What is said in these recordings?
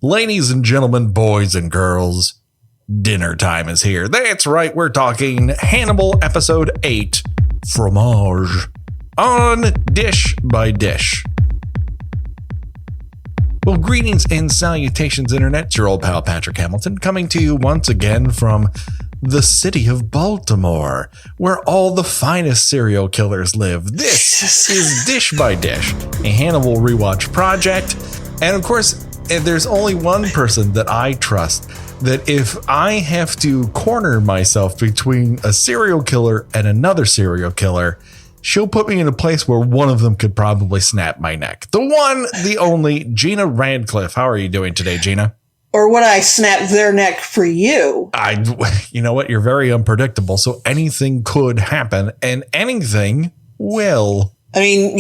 Ladies and gentlemen, boys and girls, dinner time is here. That's right, we're talking Hannibal Episode 8, Fromage, on Dish by Dish. Well, greetings and salutations, Internet. It's your old pal Patrick Hamilton, coming to you once again from the city of Baltimore, where all the finest serial killers live. This is Dish by Dish, a Hannibal rewatch project. And of course, there's only one person that I trust, that if I have to corner myself between a serial killer and another serial killer, she'll put me in a place where one of them could probably snap my neck. The one, the only, Gena Radcliffe. How are you doing today, Gena? Or would I snap their neck for you? You know what? You're very unpredictable, so anything could happen, and anything will. I mean,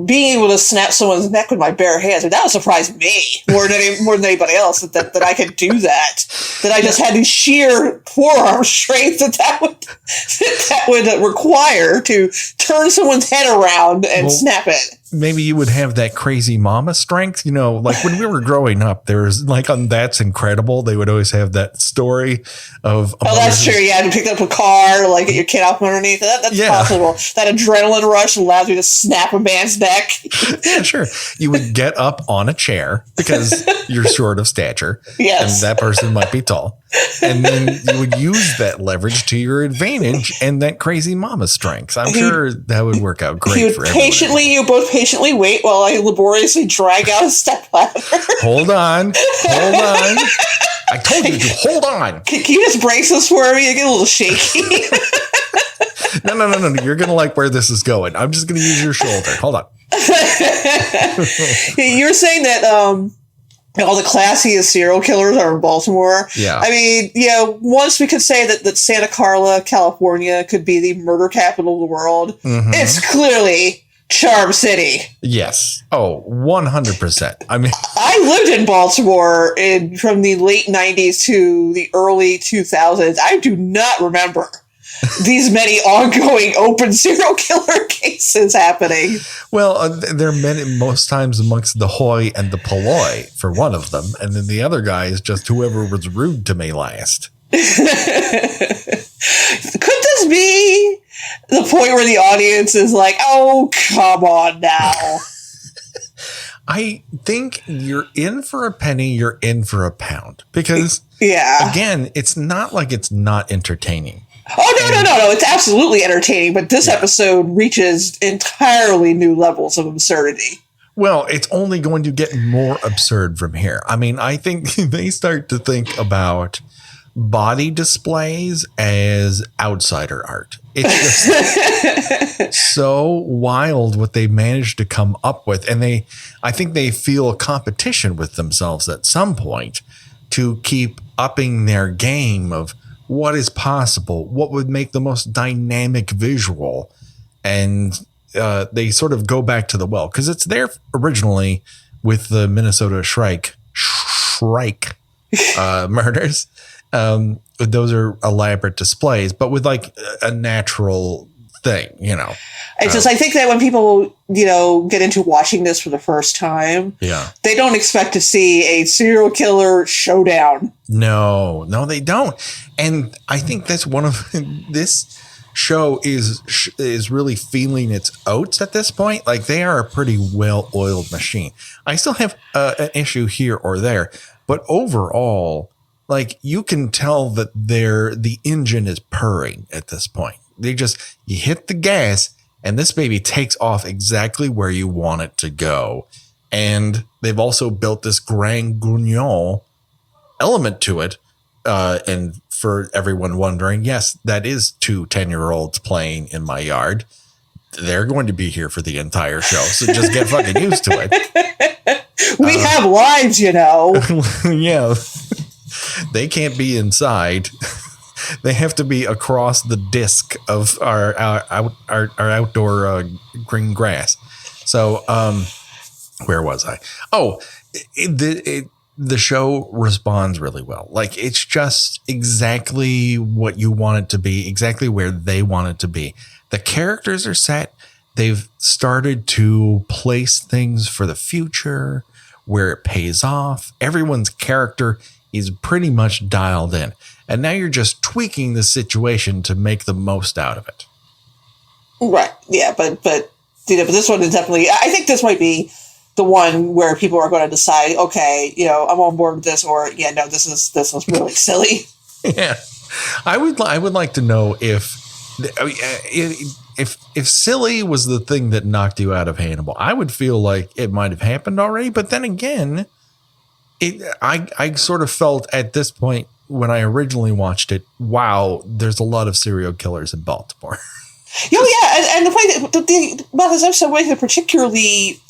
being able to snap someone's neck with my bare hands, that would surprise me more than anybody else, that I could do that. That I just had the sheer forearm strength that would require to turn someone's head around and snap it. Maybe you would have that crazy mama strength. Like when we were growing up, there's like on That's Incredible, they would always have that story of. Oh, that's true. Yeah, to pick up a car, like get your kid off underneath. That's possible. That adrenaline rush allows you to snap a man's neck. Yeah, sure. You would get up on a chair because you're short of stature. Yes. And that person might be tall. And then you would use that leverage to your advantage and that crazy mama strength. I'm sure that would work out great for everyone. You both patiently wait while I laboriously drag out a stepladder. Hold on. I told you to hold on. Can you just brace this for me? I get a little shaky. No. You're going to like where this is going. I'm just going to use your shoulder. Hold on. You're saying that all the classiest serial killers are in Baltimore. Yeah. I mean, once we could say that Santa Carla, California could be the murder capital of the world, it's clearly Charm City. Yes. Oh, 100%. I mean, I lived in Baltimore from the late 90s to the early 2000s. I do not remember these many ongoing open serial killer cases happening. Well, there are many, most times amongst the hoi and the polloi for one of them. And then the other guy is just whoever was rude to me last. Could this be the point where the audience is like, oh, come on now? I think you're in for a penny, you're in for a pound. Because, again, it's not like it's not entertaining. Oh, no. It's absolutely entertaining, but this episode reaches entirely new levels of absurdity. Well, it's only going to get more absurd from here. I mean, I think they start to think about body displays as outsider art. It's just so wild what they managed to come up with. And I think they feel a competition with themselves at some point to keep upping their game of what is possible, what would make the most dynamic visual. And they sort of go back to the well, because it's there originally with the Minnesota Shrike murders. Those are elaborate displays, but with like a natural thing, It's just, I think that when people, get into watching this for the first time, they don't expect to see a serial killer showdown. No, they don't. And I think that's one of this show is really feeling its oats at this point. Like they are a pretty well-oiled machine. I still have an issue here or there, but overall, like you can tell that the engine is purring at this point. You hit the gas and this baby takes off exactly where you want it to go. And they've also built this Grand Guignol element to it. And for everyone wondering, yes, that is 2 10-year-olds playing in my yard. They're going to be here for the entire show. So just get fucking used to it. We have lives, Yeah. They can't be inside. They have to be across the disc of our outdoor green grass. So, where was I? Oh, the show responds really well. Like it's just exactly what you want it to be, exactly where they want it to be. The characters are set. They've started to place things for the future where it pays off. Everyone's character is pretty much dialed in. And now you're just tweaking the situation to make the most out of it. Right. Yeah. But this one is definitely, I think this might be the one where people are going to decide, okay, I'm on board with this, or no, this was really silly. Yeah. I would like to know if silly was the thing that knocked you out of Hannibal. I would feel like it might have happened already, but then again, I sort of felt at this point when I originally watched it, wow, there's a lot of serial killers in Baltimore. And the point about this episode makes it particularly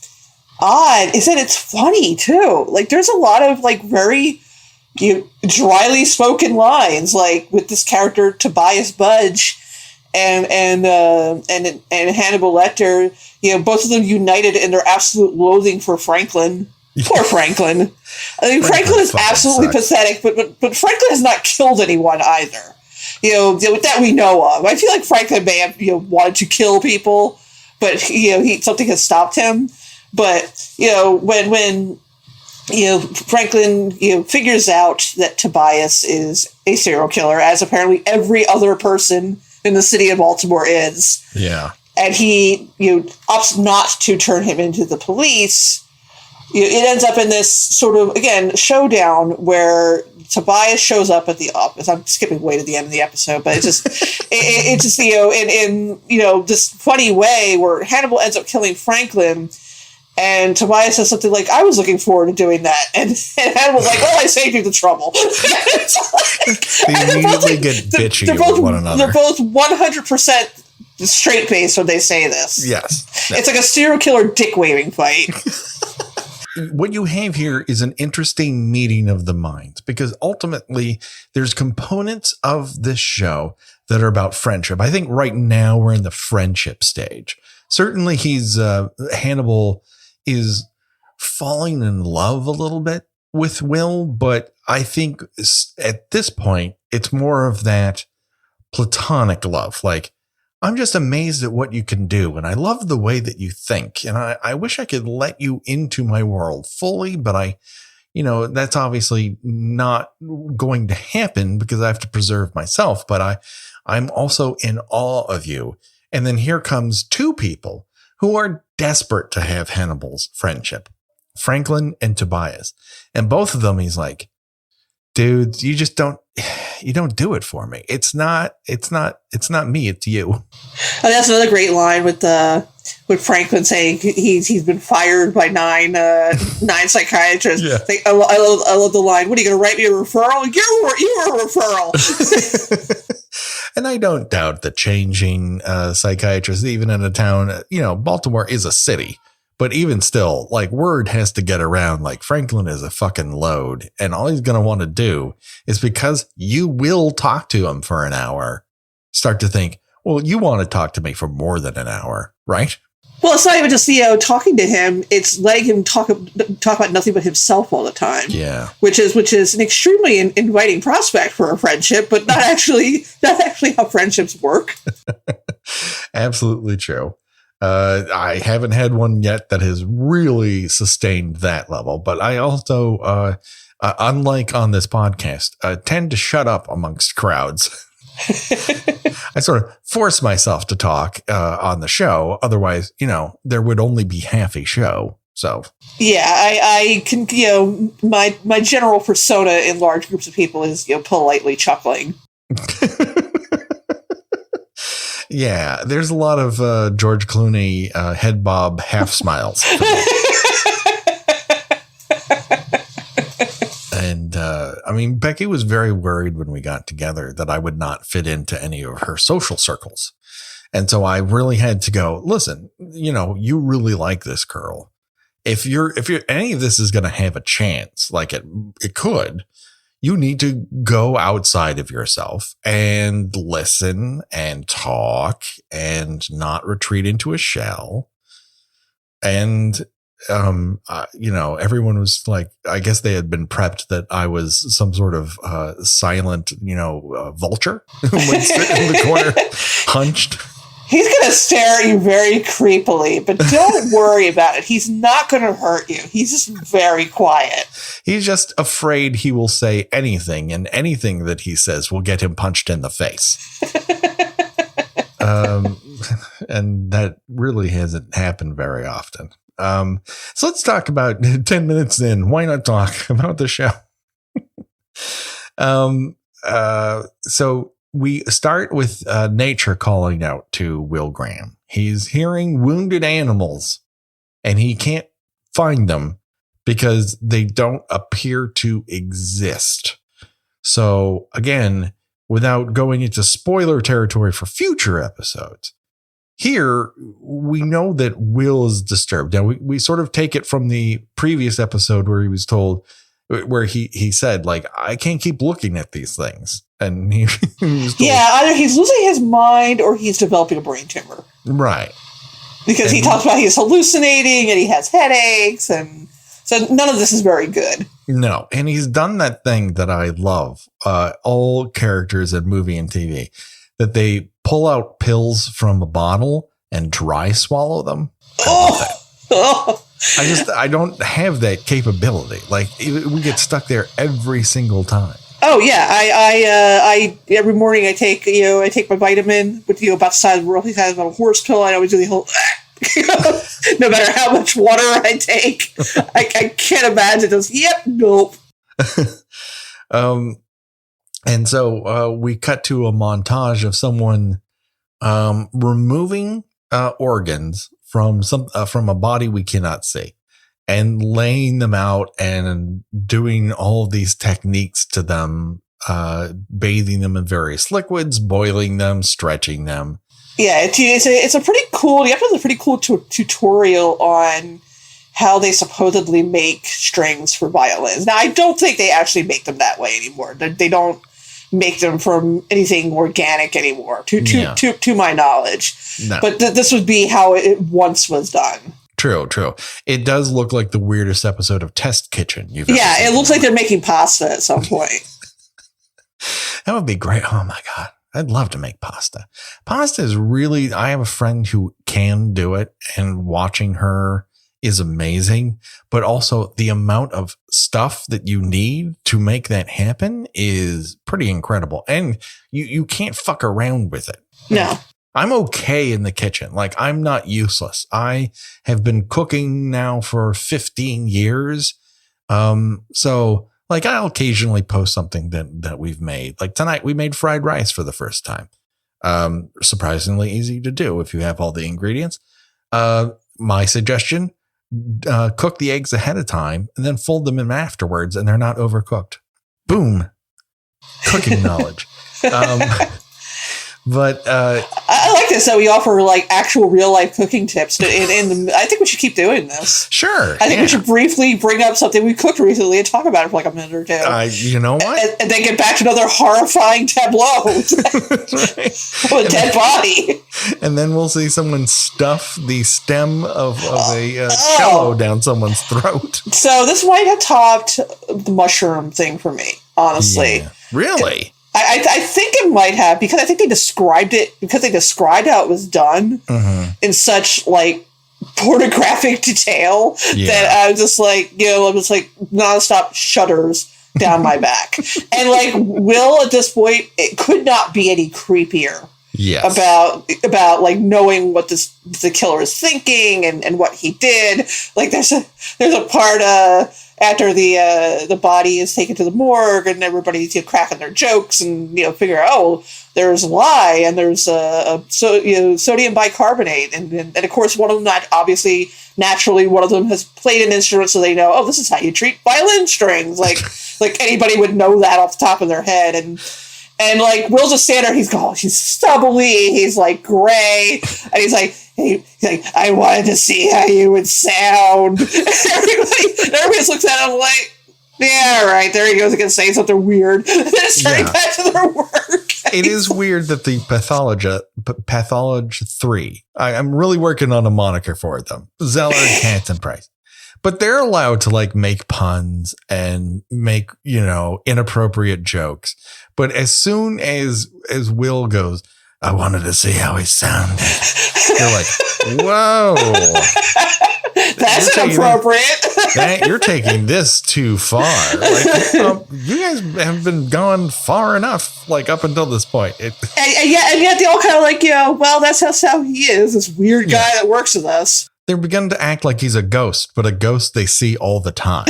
odd is that it's funny too. Like there's a lot of like very dryly spoken lines, like with this character Tobias Budge and Hannibal Lecter. Both of them united in their absolute loathing for Franklin. Poor Franklin. I mean, Franklin is absolutely pathetic, but Franklin has not killed anyone either. That we know of. I feel like Franklin may have wanted to kill people, but something has stopped him. But when Franklin figures out that Tobias is a serial killer, as apparently every other person in the city of Baltimore is. Yeah. And he opts not to turn him into the police. It ends up in this sort of, again, showdown where Tobias shows up at the office. I'm skipping way to the end of the episode, but it's just in this funny way where Hannibal ends up killing Franklin, and Tobias says something like, "I was looking forward to doing that," and Hannibal's like, "Well, I saved you the trouble." They immediately get bitchy with one another. They're both 100% straight face when they say this. Yes, it's like a serial killer dick waving fight. What you have here is an interesting meeting of the minds, because ultimately there's components of this show that are about friendship. I think right now we're in the friendship stage. Certainly Hannibal is falling in love a little bit with Will, but I think at this point it's more of that platonic love. Like, I'm just amazed at what you can do. And I love the way that you think. And I wish I could let you into my world fully, but that's obviously not going to happen because I have to preserve myself. But I'm also in awe of you. And then here comes two people who are desperate to have Hannibal's friendship, Franklin and Tobias. And both of them, he's like, dude, you don't do it for me. It's not me, it's you. And that's another great line with Franklin saying he's been fired by nine psychiatrists. Yeah. I love the line, "What are you going to write me a referral? You're a referral." And I don't doubt that changing psychiatrists, even in a town, Baltimore is a city. But even still, like, word has to get around, like, Franklin is a fucking load. And all he's going to want to do is, because you will talk to him for an hour, start to think, well, you want to talk to me for more than an hour, right? Well, it's not even just, talking to him. It's letting him talk about nothing but himself all the time. Yeah. Which is an extremely inviting prospect for a friendship, but not actually how friendships work. Absolutely true. I haven't had one yet that has really sustained that level, but I also, unlike on this podcast, tend to shut up amongst crowds. I sort of force myself to talk on the show. Otherwise, there would only be half a show. So yeah, I can, my general persona in large groups of people is, politely chuckling. Yeah, there's a lot of George Clooney head bob half smiles. And Becky was very worried when we got together that I would not fit into any of her social circles. And so I really had to go, listen, you really like this girl. If you're any of this is going to have a chance, like it could, you need to go outside of yourself and listen and talk and not retreat into a shell. And, everyone was like, I guess they had been prepped that I was some sort of vulture who would sit in the corner, hunched. He's going to stare at you very creepily, but don't worry about it. He's not going to hurt you. He's just very quiet. He's just afraid he will say anything, and anything that he says will get him punched in the face. And that really hasn't happened very often. So let's talk about 10 minutes in. Why not talk about the show? So we start with nature calling out to Will Graham. He's hearing wounded animals and he can't find them because they don't appear to exist. So again, without going into spoiler territory for future episodes, here we know that Will is disturbed. Now we sort of take it from the previous episode where he was told, where he said, like, I can't keep looking at these things. And he was told, either he's losing his mind or he's developing a brain tumor. Right. Because he talks about he's hallucinating and he has headaches. And so none of this is very good. No. And he's done that thing that I love, all characters in movie and TV, that they pull out pills from a bottle and dry swallow them. I don't have that capability. Like, we get stuck there every single time. Oh yeah, I every morning I take my vitamin with about the size of a horse pill. I always do the whole. No matter how much water I take, I can't imagine this. Yep, nope. And so we cut to a montage of someone removing organs from a body we cannot see, and laying them out and doing all of these techniques to them, bathing them in various liquids, boiling them, stretching them. Yeah, it's a pretty cool. The episode is a pretty cool tutorial on how they supposedly make strings for violins. Now, I don't think they actually make them that way anymore. They don't make them from anything organic anymore, to my knowledge. No. But this would be how it once was done. True. It does look like the weirdest episode of Test Kitchen you've ever seen. It looks like they're making pasta at some point. That would be great. Oh my God. I'd love to make pasta. Pasta is really, I have a friend who can do it, and watching her is amazing, but also the amount of stuff that you need to make that happen is pretty incredible. And you can't fuck around with it. No. I'm okay in the kitchen. Like, I'm not useless. I have been cooking now for 15 years. So like, I'll occasionally post something that we've made. Like tonight we made fried rice for the first time. Surprisingly easy to do if you have all the ingredients. My suggestion, cook the eggs ahead of time and then fold them in afterwards, and they're not overcooked. Boom. Cooking knowledge. But I like this that we offer like actual real life cooking tips. I think we should keep doing this. Sure. I think we should briefly bring up something we cooked recently and talk about it for like a minute or two. You know what? And then get back to another horrifying tableau of a dead body. And then we'll see someone stuff the stem of a cello down someone's throat. So this might have topped the mushroom thing for me, honestly. Yeah. Really? I think it might have, because I think they described how it was done in such like pornographic detail that I was just like, I'm just like nonstop shudders down my back. And like Will at this point, it could not be any creepier. Yes. About like knowing what the killer is thinking and what he did. Like there's a part after the body is taken to the morgue and everybody's cracking their jokes and figure out, there's lye and there's sodium bicarbonate and of course one of them, not obviously naturally, one of them has played an instrument, so they know, this is how you treat violin strings. Like anybody would know that off the top of their head. And like Will's just standing there, he's stubbly, he's like gray, and he's like, I wanted to see how you would sound. Everybody just looks at him like, yeah, right, there he goes again saying something weird. And then it's turning back to their work. It is weird that the Pathology 3, I'm really working on a moniker for them, Zeller, Katz, and Price. But they're allowed to like make puns and make, inappropriate jokes. But as soon as Will goes, I wanted to see how he sounded. You're like, whoa. That's inappropriate. You're taking this too far. Like, you guys have been going far enough, like up until this point. And yet they all kind of like, well, that's how he is. This weird guy that works with us. They're beginning to act like he's a ghost, but a ghost they see all the time.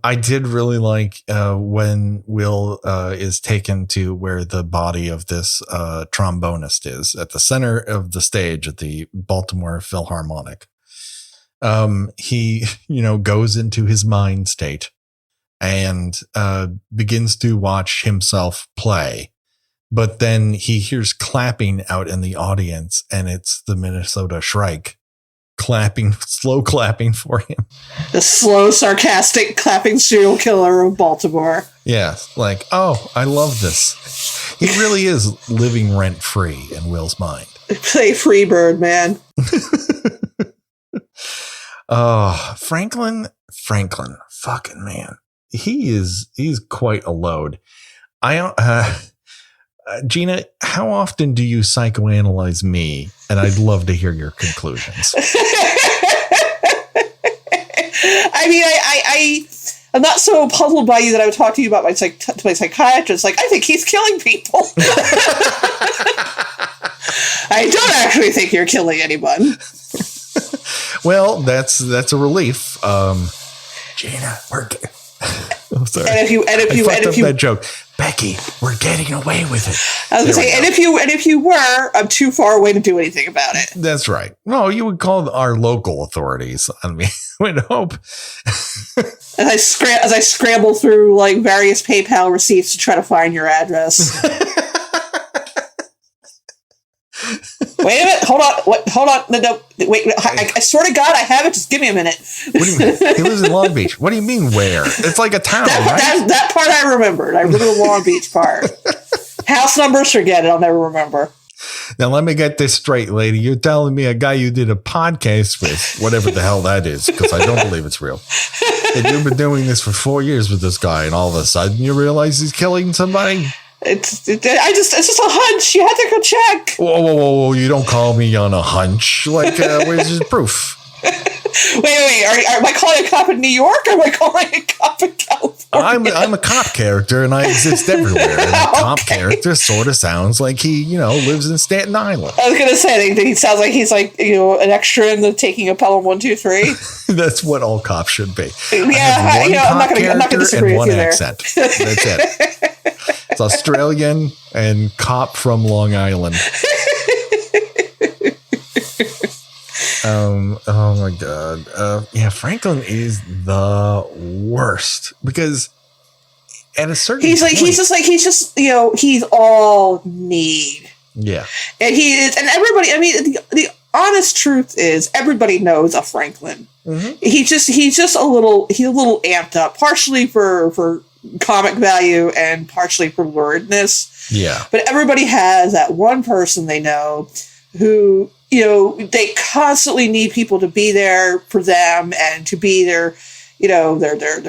I did really like when Will is taken to where the body of this trombonist is at the center of the stage at the Baltimore Philharmonic. He, goes into his mind state and begins to watch himself play. But then he hears clapping out in the audience, and it's the Minnesota Shrike. Slow clapping for him. The slow, sarcastic clapping serial killer of Baltimore. Yeah, like, oh, I love this. He really is living rent free in Will's mind. Play Freebird, man. Oh, Franklin, fucking man. He's quite a load. Gena, how often do you psychoanalyze me? And I'd love to hear your conclusions. I mean, I'm not so puzzled by you that I would talk to you about my psychiatrist. Like, I think he's killing people. I don't actually think you're killing anyone. Well, that's a relief. Gena, I'm sorry. And if you that joke. Becky, we're getting away with it. I was going to say, and if you were, I'm too far away to do anything about it. That's right. No, you would call our local authorities on me. I would hope. As I scramble through like various PayPal receipts to try to find your address. Wait a minute. Hold on. No, wait. I swear to God, I have it. Just give me a minute. What do you mean? He lives in Long Beach. What do you mean where? It's like a town, right? That part I remembered. I remember the Long Beach part. House numbers, forget it. I'll never remember. Now, let me get this straight, lady. You're telling me a guy you did a podcast with, whatever the hell that is, because I don't believe it's real. And you've been doing this for 4 years with this guy, and all of a sudden you realize he's killing somebody? It's just a hunch. You have to go check. Whoa. You don't call me on a hunch. Like, where's your proof? Wait. Am I calling a cop in New York or am I calling a cop in California? I'm a cop character and I exist everywhere. And a cop character sort of sounds like he, lives in Staten Island. I was going to say, he sounds like he's like, an extra in the Taking of Pelham 1, 2, 3. That's what all cops should be. Yeah, I'm not going to disagree with you there. Accent. That's it. It's Australian and cop from Long Island. Oh my God. Franklin is the worst because at a certain point, he's all need. Yeah. And he is, and everybody, I mean, the honest truth is everybody knows a Franklin. Mm-hmm. He's just a little amped up, partially for comic value and partially for luridness. Yeah. But everybody has that one person they know who, they constantly need people to be there for them and to be their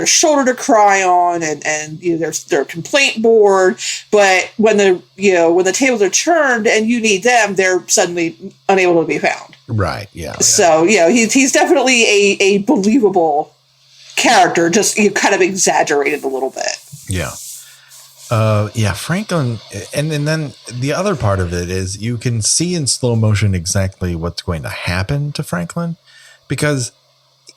shoulder to cry on and their complaint board. But when the tables are turned and you need them, they're suddenly unable to be found. Right. Yeah. So, he's definitely a believable character, just kind of exaggerated a little bit. Yeah. Franklin, and then the other part of it is you can see in slow motion exactly what's going to happen to Franklin because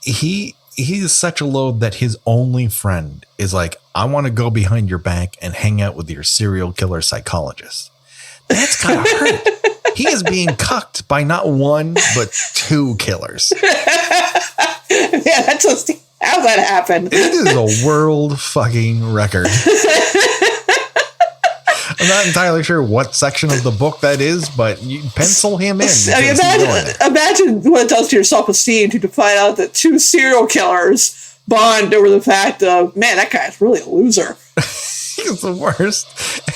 he is such a load that his only friend is like, I want to go behind your back and hang out with your serial killer psychologist. That's kind of hurt. He is being cucked by not one, but 2 killers. Yeah, that's just how that happened. It is a world fucking record. I'm not entirely sure what section of the book that is, but you pencil him in. Imagine what it does to your self-esteem to find out that 2 serial killers bond over the fact of, man, that guy's really a loser. He's the worst.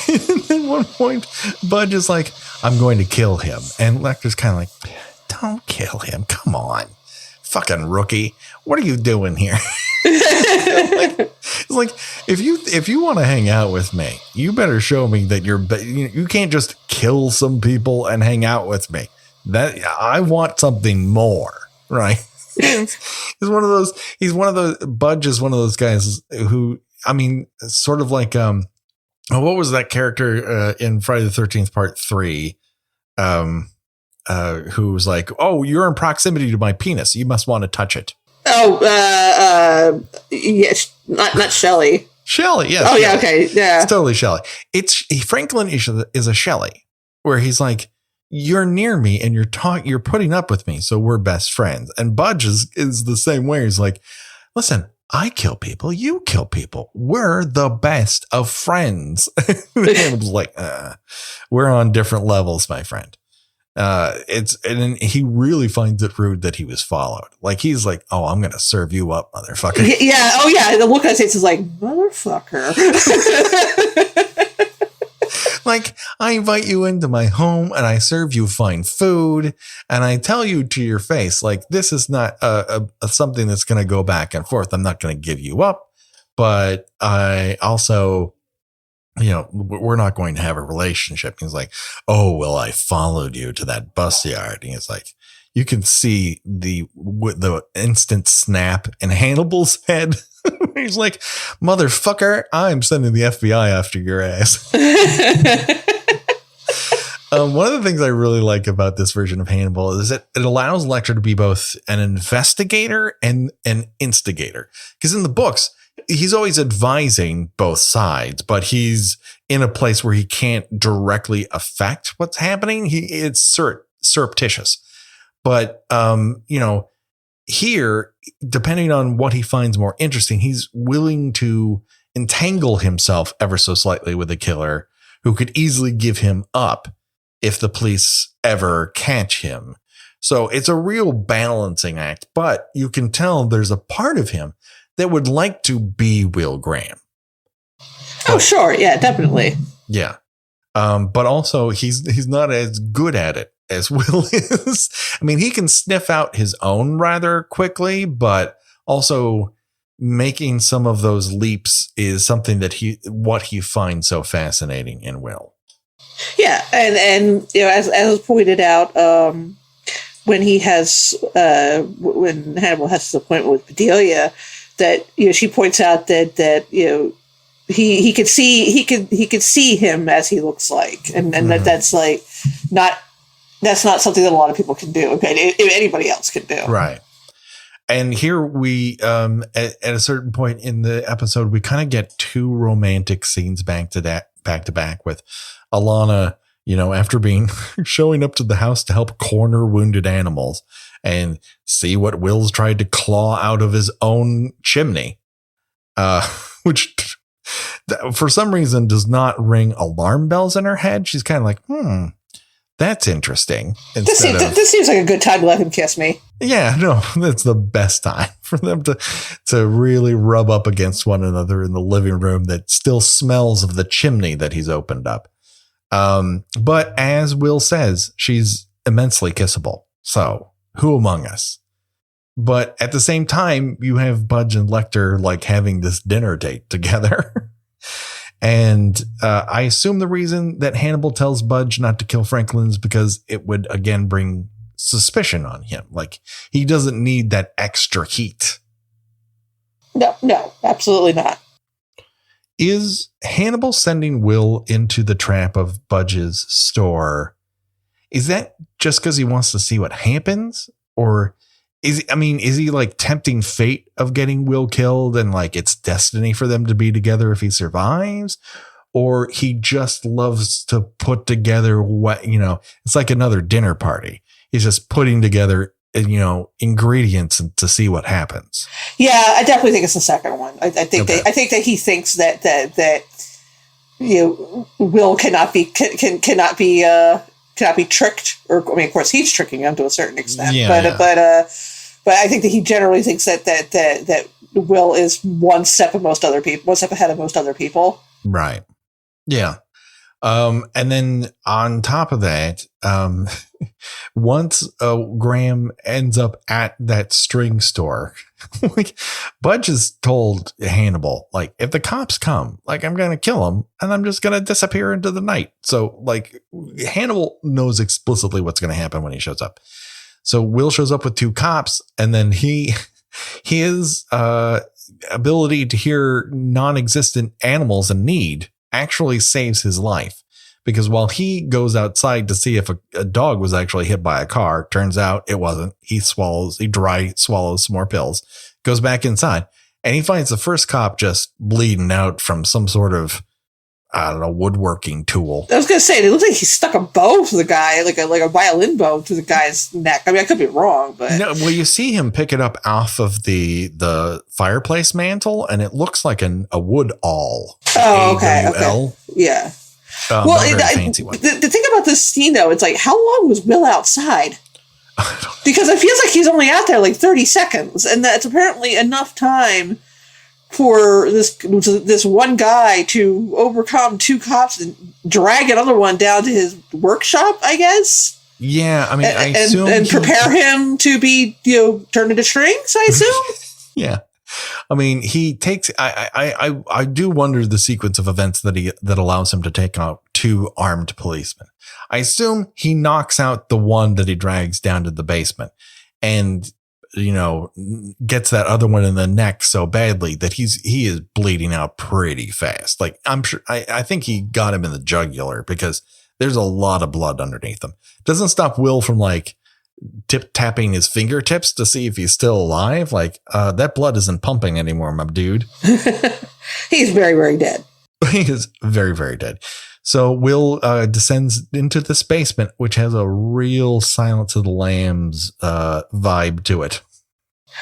And at one point, Budge is like, I'm going to kill him. And Lecter's kind of like, don't kill him. Come on. Fucking rookie. What are you doing here? It's like, if you want to hang out with me, you better show me that you can't just kill some people and hang out with me. That I want something more, right? He's one of those. Budge is one of those guys who, I mean, sort of like what was that character in Friday the 13th Part 3? Who was like, "Oh, you're in proximity to my penis. You must want to touch it." Oh, yes, not Shelley. Shelley, yes. Oh, Shelley. Yeah, okay, yeah. It's totally Shelley. Franklin is a Shelley, where he's like, you're near me and you're putting up with me, so we're best friends. And Budge is the same way. He's like, listen, I kill people, you kill people. We're the best of friends. And like, we're on different levels, my friend. And he really finds it rude that he was followed. Like, he's like, oh, I'm going to serve you up, motherfucker. Yeah. Oh, yeah. The look on his face is like, motherfucker. Like, I invite you into my home and I serve you fine food. And I tell you to your face, like, this is not something that's going to go back and forth. I'm not going to give you up. But I also, we're not going to have a relationship. He's like, oh, well, I followed you to that bus yard. And he's like, you can see the instant snap in Hannibal's head. He's like, motherfucker, I'm sending the FBI after your ass. One of the things I really like about this version of Hannibal is that it allows Lecter to be both an investigator and an instigator. Because in the books, he's always advising both sides, but he's in a place where he can't directly affect what's happening. It's surreptitious. But, here, depending on what he finds more interesting, he's willing to entangle himself ever so slightly with a killer who could easily give him up if the police ever catch him. So it's a real balancing act, but you can tell there's a part of him that would like to be Will Graham. Oh, sure. Yeah, definitely. Yeah. But also he's not as good at it as Will is. I mean, he can sniff out his own rather quickly, but also making some of those leaps is something that what he finds so fascinating in Will. Yeah. And as pointed out, when Hannibal has his appointment with Bedelia, that, she points out that he could see him as he looks like. And mm-hmm. That's not something that a lot of people can do. Okay, if anybody else can do. Right. And here we, at a certain point in the episode, we kind of get two romantic scenes back to back with Alana, after showing up to the house to help corner wounded animals and see what Will's tried to claw out of his own chimney, which for some reason does not ring alarm bells in her head. She's kind of like, that's interesting. This seems like a good time to let him kiss me. Yeah, no, that's the best time for them to really rub up against one another in the living room that still smells of the chimney that he's opened up. But as Will says, she's immensely kissable. So who among us? But at the same time, you have Budge and Lecter like having this dinner date together. And I assume the reason that Hannibal tells Budge not to kill Franklin is because it would again bring suspicion on him. Like, he doesn't need that extra heat. No, absolutely not. Is Hannibal sending Will into the trap of Budge's store? Is that just because he wants to see what happens? Or is he like tempting fate of getting Will killed and like it's destiny for them to be together if he survives? Or he just loves to put together it's like another dinner party. He's just putting together, ingredients to see what happens. Yeah, I definitely think it's the second one. I think that he thinks that Will cannot be tricked, or of course he's tricking him to a certain extent. Yeah, but I think that he generally thinks that Will is one step ahead of most other people. Right. Yeah. And then on top of that, once Graham ends up at that string store, like Budge has told Hannibal, like, if the cops come, like, I'm going to kill him and I'm just going to disappear into the night. So like Hannibal knows explicitly what's going to happen when he shows up. So Will shows up with 2 cops, and then his ability to hear non-existent animals in need actually saves his life, because while he goes outside to see if a dog was actually hit by a car, turns out it wasn't. He dry swallows some more pills, goes back inside, and he finds the first cop just bleeding out from some sort of, I don't know, woodworking tool. I was going to say, it looks like he stuck a bow to the guy, like a violin bow to the guy's neck. I mean, I could be wrong, but no. Well, you see him pick it up off of the fireplace mantle, and it looks like a wood awl. Oh, okay. Yeah. Well, fancy one. The thing about this scene, though, it's like, how long was Will outside? Because it feels like he's only out there like 30 seconds, and that's apparently enough time for this one guy to overcome 2 cops and drag another one down to his workshop, I guess. Yeah, I mean, I assume and prepare him to be, turned into strings, I assume. Yeah. I mean, he takes. I do wonder the sequence of events that allows him to take out 2 armed policemen. I assume he knocks out the one that he drags down to the basement, and gets that other one in the neck so badly that he is bleeding out pretty fast. Like, I'm sure. I think he got him in the jugular, because there's a lot of blood underneath him. Doesn't stop Will from like tapping his fingertips to see if he's still alive. Like, that blood isn't pumping anymore, my dude. He's very, very dead. He is very, very dead. So Will descends into this basement, which has a real Silence of the Lambs vibe to it.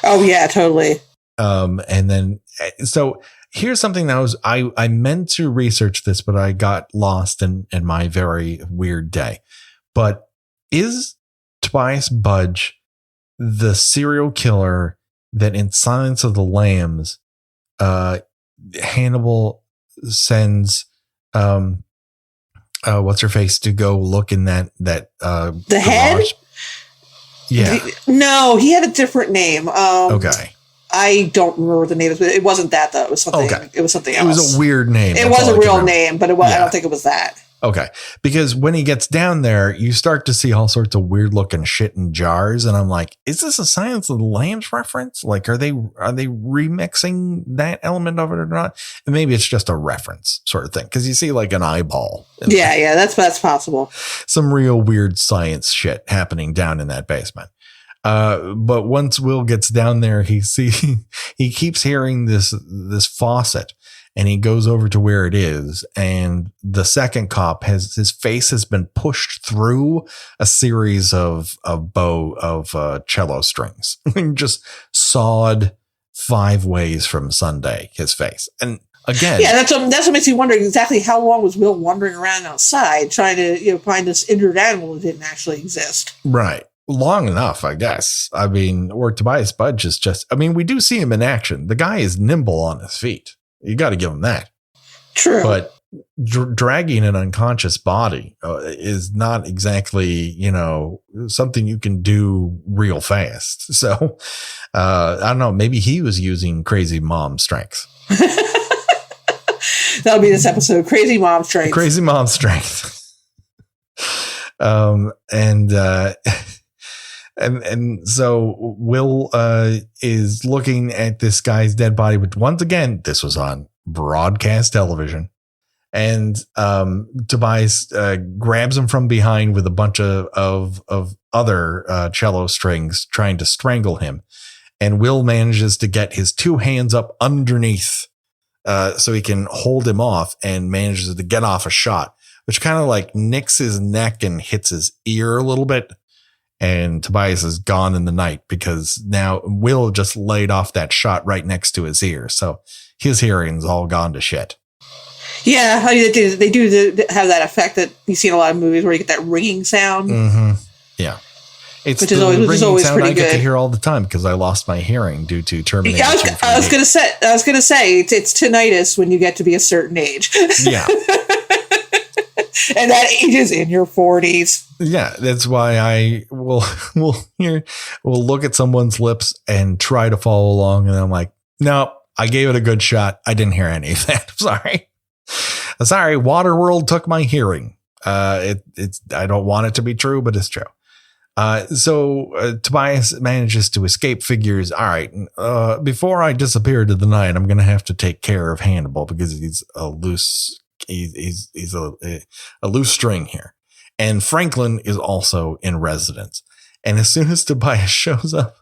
Oh yeah, totally. And then, so here's something that I meant to research this, but I got lost in my very weird day. But is Tobias Budge the serial killer that in Silence of the Lambs, Hannibal sends what's her face to go look in that the garage? Head? Yeah. No, he had a different name. Okay. I don't remember the name. It wasn't that, though. It was something. Okay. It was something else. It was a weird name. It was a real name, but I don't think it was that. Okay. Because when he gets down there, you start to see all sorts of weird looking shit in jars. And I'm like, is this a Silence of the Lambs reference? Like, are they remixing that element of it or not? And maybe it's just a reference sort of thing. Cause you see like an eyeball. Yeah. That's possible. Some real weird science shit happening down in that basement. But once Will gets down there, he keeps hearing this faucet. And he goes over to where it is, and the second cop his face has been pushed through a series of cello strings, just sawed 5 ways from Sunday. His face, and again, yeah, that's what makes me wonder exactly how long was Will wandering around outside trying to find this injured animal that didn't actually exist. Right. Long enough, I guess. I mean, or Tobias Budge is just. I mean, we do see him in action. The guy is nimble on his feet. You got to give him that. True. But dragging an unconscious body is not exactly, something you can do real fast. So I don't know. Maybe he was using crazy mom strength. That'll be this episode. Crazy mom strength. Crazy mom strength. And so Will is looking at this guy's dead body, which once again, this was on broadcast television. And Tobias grabs him from behind with a bunch of other cello strings trying to strangle him. And Will manages to get his 2 hands up underneath so he can hold him off, and manages to get off a shot, which kind of like nicks his neck and hits his ear a little bit. And Tobias is gone in the night because now Will just laid off that shot right next to his ear. So his hearing's all gone to shit. Yeah, I mean, they do have that effect that you see in a lot of movies where you get that ringing sound. Mm-hmm. Yeah. It's which is always pretty good. I get to hear all the time because I lost my hearing due to termination. Yeah, I was gonna say it's tinnitus when you get to be a certain age. Yeah. And that age is in your 40s. Yeah, that's why I will look at someone's lips and try to follow along. And I'm like, no, I gave it a good shot. I didn't hear any of that. Sorry. Waterworld took my hearing. It's I don't want it to be true, but it's true. So Tobias manages to escape, figures, all right, before I disappear into the night, I'm going to have to take care of Hannibal because he's a loose string here. And Franklin is also in residence. And as soon as Tobias shows up,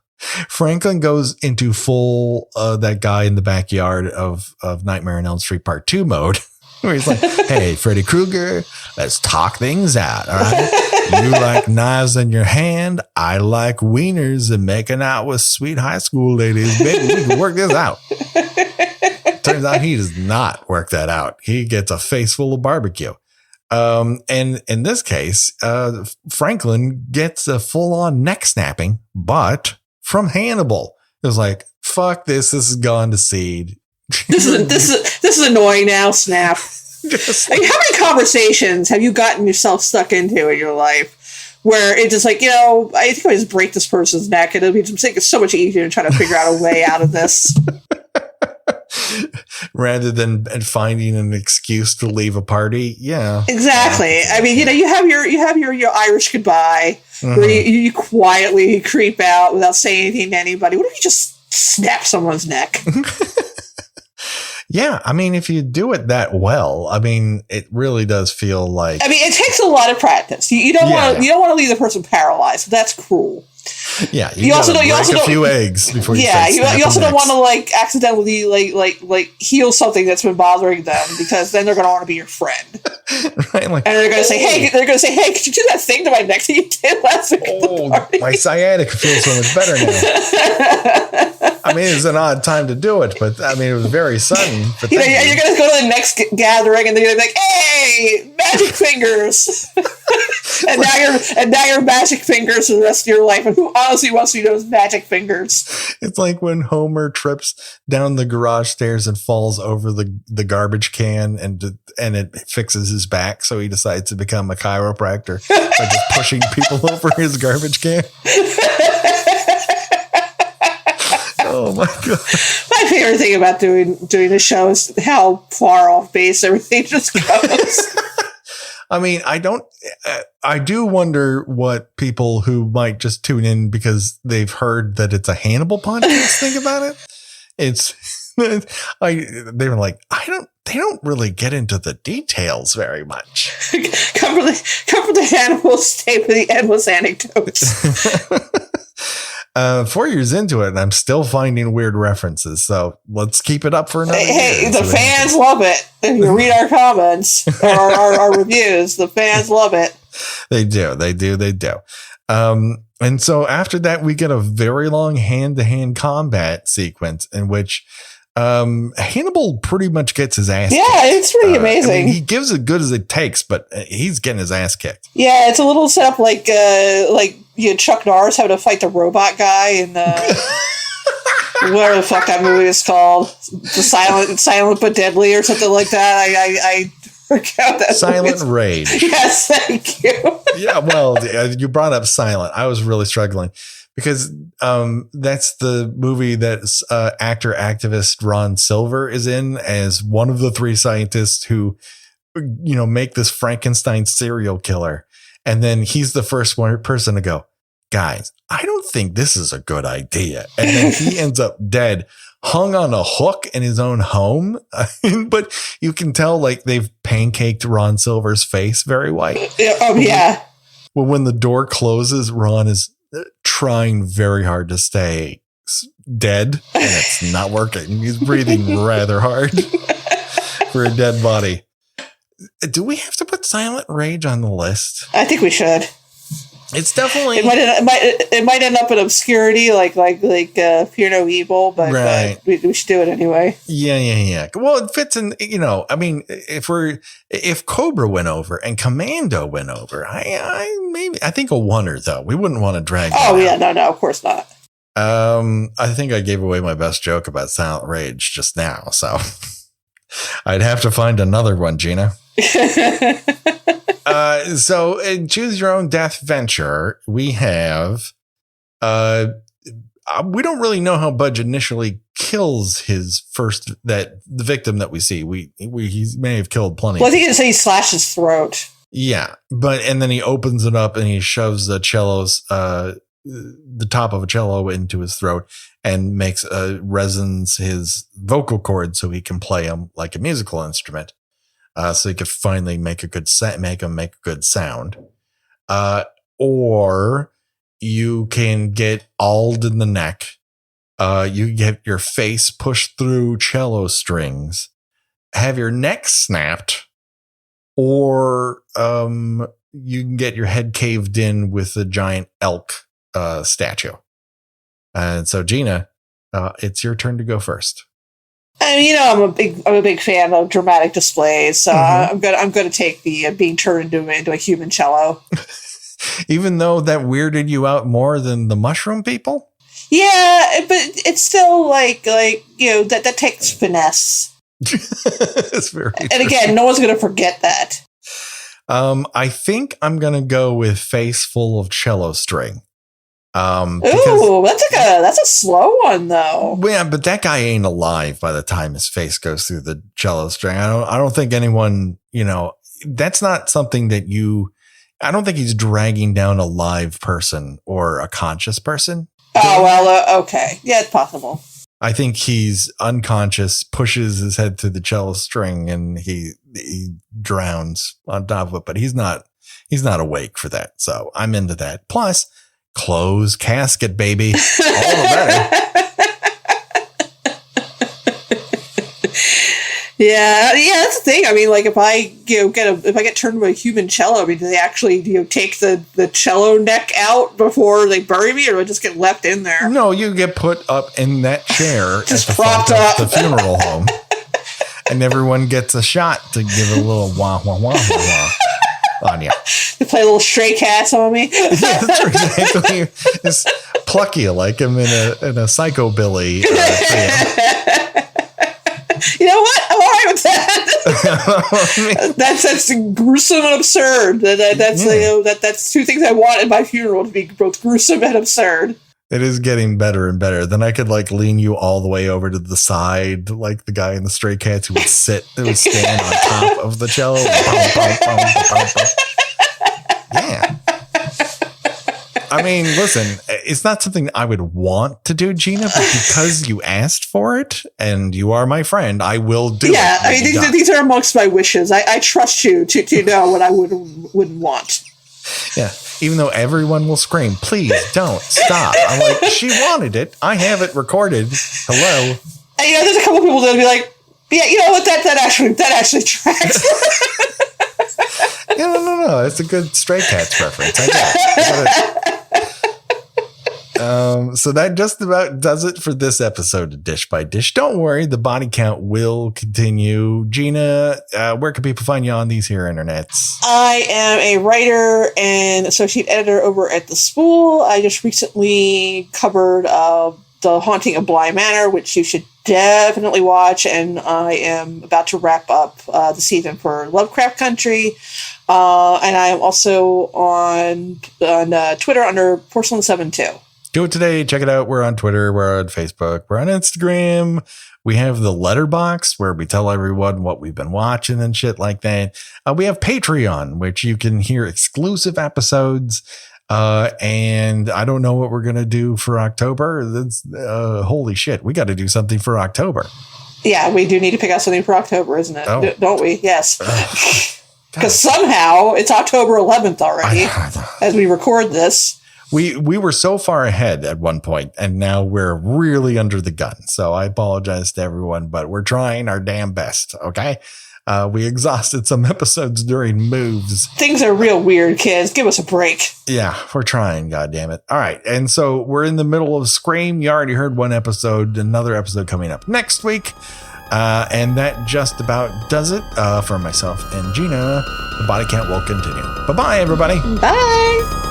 Franklin goes into full, that guy in the backyard of Nightmare on Elm Street Part 2 mode. Where he's like, hey, Freddy Krueger, let's talk things out. All right. You like knives in your hand. I like wieners and making out with sweet high school ladies. Maybe we can work this out. Turns out he does not work that out. He gets a face full of barbecue. And in this case, Franklin gets a full on neck snapping, but from Hannibal. It was like, fuck this. This has gone to seed. This is annoying now, Snap. How many conversations have you gotten yourself stuck into in your life where it's just like, I think I just break this person's neck and it'll be so much easier to try to figure out a way out of this. Rather than finding an excuse to leave a party. Yeah. Exactly. I mean, you have your Irish goodbye where you quietly creep out without saying anything to anybody. What if you just snap someone's neck? Yeah, I mean, if you do it that well, I mean, it really does feel like. I mean, it takes a lot of practice. You don't want to leave the person paralyzed. That's cruel. Yeah, you also don't break a few eggs before you. Yeah, you also don't want to accidentally heal something that's been bothering them because then they're going to want to be your friend. Right, and they're going to say, "Hey, could you do that thing to my neck that you did last week?" My sciatica feels so much better now. I mean, it's an odd time to do it, but I mean, it was very sudden. But you're going to go to the next gathering, and they're going to be like, "Hey, magic fingers!" and now you're magic fingers for the rest of your life. And who honestly wants to be those magic fingers? It's like when Homer trips down the garage stairs and falls over the garbage can, and it fixes his back, so he decides to become a chiropractor by just pushing people over his garbage can. Oh my god! My favorite thing about doing the show is how far off base everything just goes. I mean, I do wonder what people who might just tune in because they've heard that it's a Hannibal podcast think about it. They were like, they don't really get into the details very much. Come for the Hannibal, stay for the endless anecdotes. 4 years into it, and I'm still finding weird references. So let's keep it up for another year. Hey, the fans love it. If you read our comments or our reviews, the fans love it. They do. And so after that, we get a very long hand-to-hand combat sequence in which Hannibal pretty much gets his ass kicked. It's pretty amazing. I mean, he gives as good as it takes, but he's getting his ass kicked. Yeah, it's a little setup like Chuck Norris having to fight the robot guy in whatever the fuck that movie is called, the Silent but Deadly or something like that. I forgot that. Silent Rage. Yes, thank you. Yeah, well, you brought up Silent. I was really struggling. Because that's the movie that activist Ron Silver is in as one of the three scientists who, make this Frankenstein serial killer. And then he's the first person to go, guys, I don't think this is a good idea. And then he ends up dead, hung on a hook in his own home. But you can tell they've pancaked Ron Silver's face very white. Oh, yeah. Well, when the door closes, Ron is trying very hard to stay dead, and it's not working. He's breathing rather hard for a dead body. Do we have to put Silent Rage on the list? I think we should. It's definitely it might end up in obscurity, like Fear No Evil, but, right. But we should do it anyway. Yeah. Well, it fits in. I mean, if Cobra went over and Commando went over, I think a oneer though. We wouldn't want to drag. Oh yeah, no, of course not. I think I gave away my best joke about Silent Rage just now, so I'd have to find another one, Gena. So in Choose Your Own Deathventure, we have, we don't really know how Budge initially kills the victim that we see. He may have killed plenty. Well, I think he slashed his throat. Yeah. And then he opens it up and he shoves the top of a cello into his throat and resons his vocal cords so he can play them like a musical instrument. So he could finally make a good sound. Or you can get auled in the neck. You get your face pushed through cello strings, have your neck snapped, or you can get your head caved in with a giant elk statue. And so, Gena, it's your turn to go first. I'm a big fan of dramatic displays, so I'm gonna take the being turned into a human cello. Even though that weirded you out more than the mushroom people? Yeah, but it's still that takes finesse. It's very and again, no one's gonna forget that. I think I'm gonna go with face full of cello string. Ooh, that's a slow one though. Yeah, but that guy ain't alive by the time his face goes through the cello string. I don't think anyone, that's not something that I don't think he's dragging down a live person or a conscious person. Oh, well, okay. Yeah, it's possible. I think he's unconscious, pushes his head through the cello string, and he drowns on top of it, but he's not awake for that. So I'm into that. Plus, closed casket, baby. All the better. Yeah, that's the thing. I mean, if I get turned into a human cello, do they actually take the cello neck out before they bury me, or do I just get left in there? No, you get put up in that chair just at the propped front up of the funeral home, and everyone gets a shot to give a little wah wah wah wah on you. They play little Stray Cats on me. Yeah, that's exactly. Just pluck you like I'm in a psychobilly trio. You know what? I'm all right with that. That's gruesome and absurd. That's two things I want in my funeral, to be both gruesome and absurd. It is getting better and better. Then I could lean you all the way over to the side, like the guy in the Stray Cats who would stand on top of the cello. Yeah. I mean, listen, it's not something I would want to do, Gena, but because you asked for it and you are my friend, I will do it. Yeah, I mean, these are amongst my wishes. I trust you to know what I wouldn't want. Yeah, even though everyone will scream, please don't stop. I'm like, she wanted it. I have it recorded. Hello. And, there's a couple people that'll be like, yeah, you know what? That actually tracks. Yeah, no. It's a good Stray Cats reference. I get it. So that just about does it for this episode of Dish by Dish. Don't worry, the body count will continue. Gena, where can people find you on these here internets? I am a writer and associate editor over at The Spool. I just recently covered The Haunting of Bly Manor, which you should definitely watch. And I am about to wrap up the season for Lovecraft Country. And I am also on Twitter under Porcelain72. Do it today. Check it out. We're on Twitter. We're on Facebook. We're on Instagram. We have the letterbox where we tell everyone what we've been watching and shit like that. We have Patreon, which you can hear exclusive episodes. And I don't know what we're going to do for October. That's holy shit. We got to do something for October. Yeah, we do need to pick out something for October, isn't it? Oh. Don't we? Yes. Because somehow it's October 11th already as we record this. We were so far ahead at one point, and now we're really under the gun. So I apologize to everyone, but we're trying our damn best. Okay. We exhausted some episodes during moves. Things are real weird, kids. Give us a break. Yeah, we're trying. God damn it. All right. And so we're in the middle of Scream. You already heard one episode, another episode coming up next week. And that just about does it for myself and Gena. The body count will continue. Bye-bye, everybody. Bye.